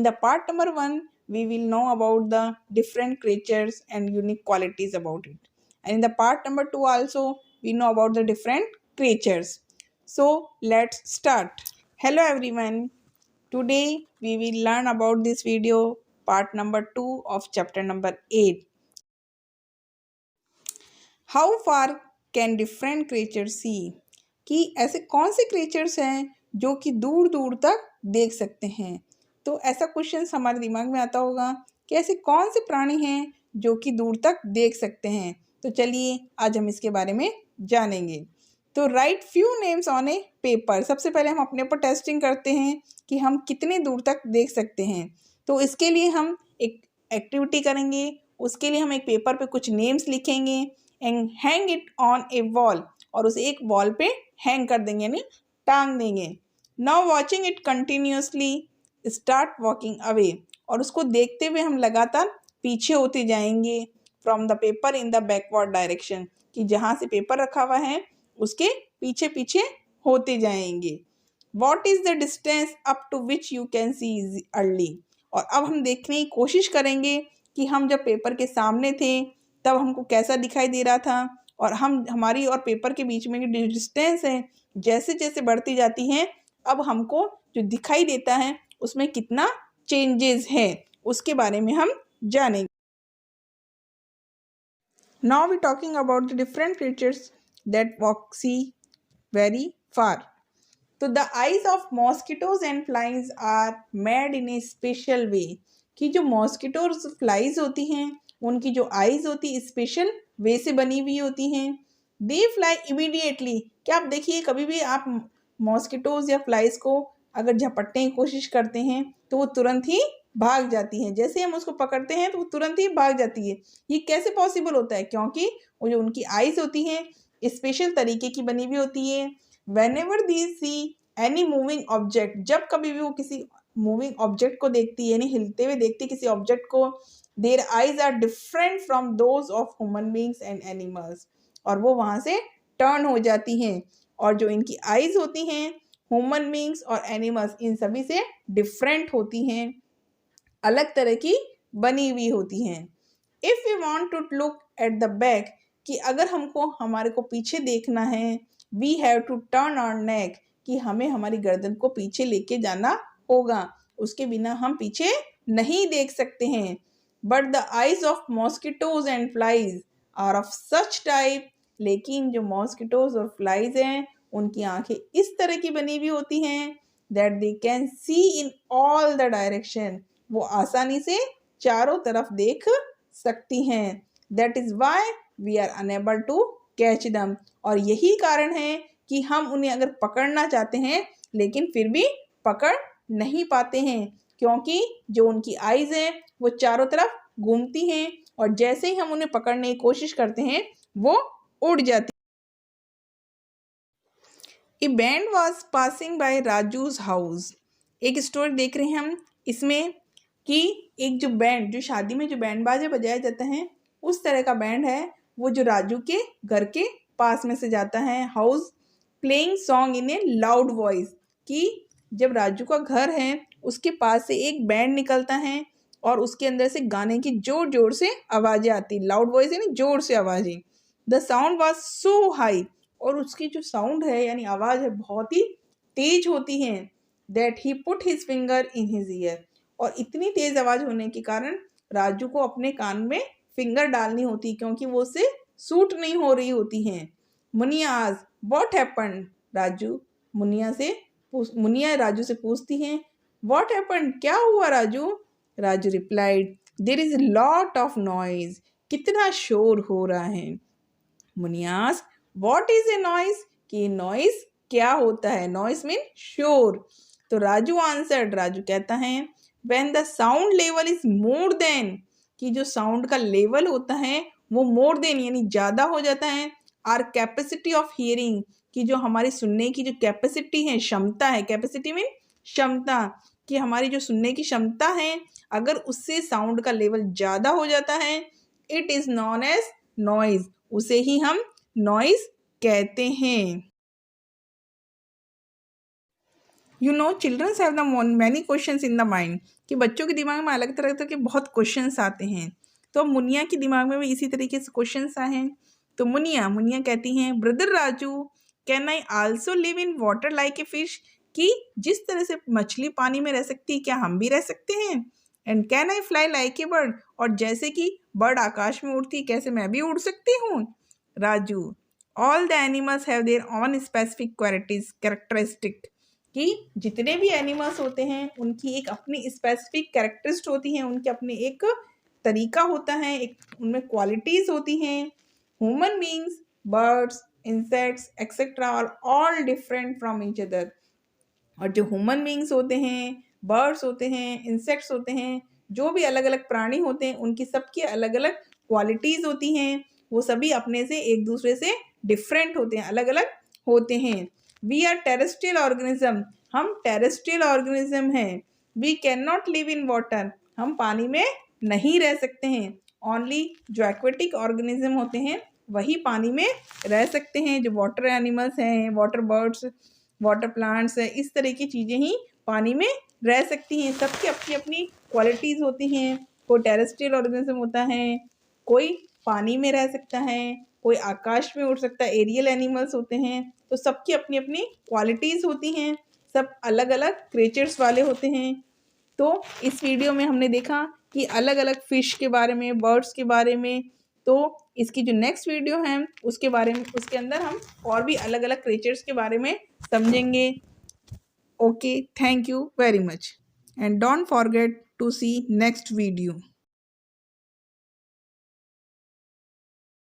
in the part number 1 we will know about the different creatures and unique qualities about it, and in the part number 2 also we know about the different creatures. So let's start. Hello everyone, today we will learn about this video part number 2 of chapter number 8. How far can different creatures see, कि ऐसे कौन से creatures हैं जो कि दूर दूर तक देख सकते हैं। तो ऐसा क्वेश्चन हमारे दिमाग में आता होगा कि ऐसे कौन से प्राणी हैं जो कि दूर तक देख सकते हैं। तो चलिए आज हम इसके बारे में जानेंगे। तो right few names on A paper. सबसे पहले हम अपने ऊपर टेस्टिंग करते हैं कि हम कितने दूर तक देख सकते हैं। तो इसके लिए हम एक एक्टिविटी करेंगे। उसके लिए हम एक पेपर पे कुछ नेम्स लिखेंगे and hang it on A wall, और उसे एक वॉल पे हैंग कर देंगे यानी टांग देंगे। Now watching it continuously start walking away, और उसको देखते हुए हम लगातार पीछे होते जाएंगे from the paper in the backward direction, कि जहाँ से पेपर रखा हुआ है उसके पीछे पीछे होते जाएंगे। What is the distance up to which you can see early, और अब हम देखने की कोशिश करेंगे कि हम जब पेपर के सामने थे तब हमको कैसा दिखाई दे रहा था, और हमारी और पेपर के बीच में जो डिस्टेंस है जैसे जैसे बढ़ती जाती है अब हमको जो दिखाई देता है उसमें कितना चेंजेस है उसके बारे में हम जानेंगे। Now we talking about the different creatures that walk see very far. तो the eyes of mosquitoes and flies are made in a special way, कि जो मॉस्किटोज फ्लाइज होती हैं उनकी जो आईज होती है स्पेशल वे से बनी हुई होती हैं। दे फ्लाई इमीडिएटली, क्या आप देखिए कभी भी आप मॉस्किटोज या फ्लाइज को अगर झपटने की कोशिश करते हैं तो वो तुरंत ही भाग जाती हैं। जैसे हम उसको पकड़ते हैं तो वो तुरंत ही भाग जाती है। ये कैसे पॉसिबल होता है? क्योंकि वो जो उनकी आईज होती हैं स्पेशल तरीके की बनी हुई होती है। Whenever they see any moving object, जब कभी भी वो किसी मूविंग ऑब्जेक्ट को देखती है यानी हिलते हुए देखती है किसी ऑब्जेक्ट को, their eyes are different from those of human beings and animals, और वो वहाँ से टर्न हो जाती हैं। और जो इनकी आईज होती हैं ह्यूमन बींग्स और एनिमल्स इन सभी से डिफरेंट होती हैं, अलग तरह की बनी हुई होती हैं। If you want to look at the back, कि अगर हमको हमारे को पीछे देखना है, we have to turn our neck, कि हमें हमारी गर्दन को पीछे लेके जाना होगा, उसके बिना हम पीछे नहीं देख सकते हैं। But the eyes of mosquitoes and flies are of such type, लेकिन जो मॉस्किटोज और फ्लाइज हैं उनकी आंखें इस तरह की बनी हुई होती हैं that they can see in all the direction, वो आसानी से चारों तरफ देख सकती हैं। That is why we are unable to catch them, और यही कारण है कि हम उन्हें अगर पकड़ना चाहते हैं लेकिन फिर भी पकड़ नहीं पाते हैं, क्योंकि जो उनकी आईज हैं वो चारों तरफ घूमती हैं और जैसे ही हम उन्हें पकड़ने की कोशिश करते हैं वो उड़ जाती। A band was passing by Raju's house, एक स्टोरी देख रहे हैं हम इसमें कि एक जो बैंड, जो शादी में जो बैंड बाजा बजाया जाता है उस तरह का बैंड है, वो जो राजू के घर के पास में से जाता है। House playing song in A loud voice, कि जब राजू का घर है उसके पास से एक बैंड निकलता है और उसके अंदर से गाने की जोर जोर से आवाज़ें आती, लाउड वॉइस यानी जोर से आवाज़ें। The sound was so high, और उसकी जो साउंड है यानी आवाज़ है बहुत ही तेज होती है। That he put his finger in his year, और इतनी तेज आवाज़ होने के कारण राजू को अपने कान में फिंगर डालनी होती क्योंकि वो उससे सूट नहीं हो रही होती हैं। मुनिया आज व्हाट हैपन, राजू मुनिया राजू से पूछती हैं व्हाट हैपन, क्या हुआ Raju? Raju replied there is lot of noise, कितना शोर हो रहा है। Muniya what is a noise, कि नॉइज क्या होता है? नॉइज मीन शोर। तो राजू आंसर्ड, राजू कहता है when the sound level is more than, कि जो साउंड का लेवल होता है वो मोर देन यानी ज़्यादा हो जाता है आर कैपेसिटी ऑफ हियरिंग, कि जो हमारी सुनने की जो कैपेसिटी है, क्षमता है, कैपेसिटी मीन क्षमता, कि हमारी जो सुनने की क्षमता है अगर उससे साउंड का लेवल ज़्यादा हो जाता है it is known as noise, उसे ही हम नॉइज कहते हैं। You know, children have the many questions in the mind कि बच्चों के दिमाग में अलग तरह के बहुत क्वेश्चंस आते हैं। तो अब मुनिया के दिमाग में भी इसी तरीके से क्वेश्चंस आए हैं। तो मुनिया कहती हैं, brother Raju, can I also live in water like a fish, कि जिस तरह से मछली पानी में रह सकती है क्या हम भी रह सकते हैं। And can I fly like a bird, और जैसे कि बर्ड आकाश में उड़ती कैसे मैं भी उड़ सकती हूँ। Raju, all the animals have their on specific qualities characteristic, कि जितने भी एनिमल्स होते हैं उनकी एक अपनी स्पेसिफिक कैरेक्टरिस्ट होती हैं, उनके अपने एक तरीका होता है, एक उनमें क्वालिटीज होती हैं। Human beings, birds, insects etcetera are all different from each other, और जो ह्यूमन बींग्स होते हैं, बर्ड्स होते हैं, इंसेक्ट्स होते हैं, जो भी अलग अलग प्राणी होते हैं उनकी सबकी अलग अलग क्वालिटीज़ होती हैं, वो सभी अपने से एक दूसरे से डिफरेंट होते हैं, अलग अलग होते हैं। वी आर टेरेस्ट्रियल ऑर्गेनिज्म, हम टेरेस्ट्रियल ऑर्गेनिज्म हैं। We can not live in water, हम पानी में नहीं रह सकते हैं। ओनली जो एक्वेटिक ऑर्गेनिज्म होते हैं वही पानी में रह सकते हैं, जो वाटर एनिमल्स हैं, वाटर बर्ड्स, वाटर प्लांट्स है, इस तरह की चीज़ें ही पानी में रह सकती हैं। सबकी अपनी अपनी क्वालिटीज़ होती हैं। कोई टेरेस्ट्रियल ऑर्गेनिज्म होता है, कोई पानी में रह सकता है, कोई आकाश में उड़ सकता है, एरियल एनिमल्स होते हैं। तो सबकी अपनी अपनी क्वालिटीज़ होती हैं, सब अलग अलग क्रिएचर्स वाले होते हैं। तो इस वीडियो में हमने देखा कि अलग अलग फिश के बारे में, बर्ड्स के बारे में। तो इसकी जो नेक्स्ट वीडियो है उसके बारे में, उसके अंदर हम और भी अलग अलग क्रिएचर्स के बारे में समझेंगे। Okay, thank you very much and don't forget to see next video.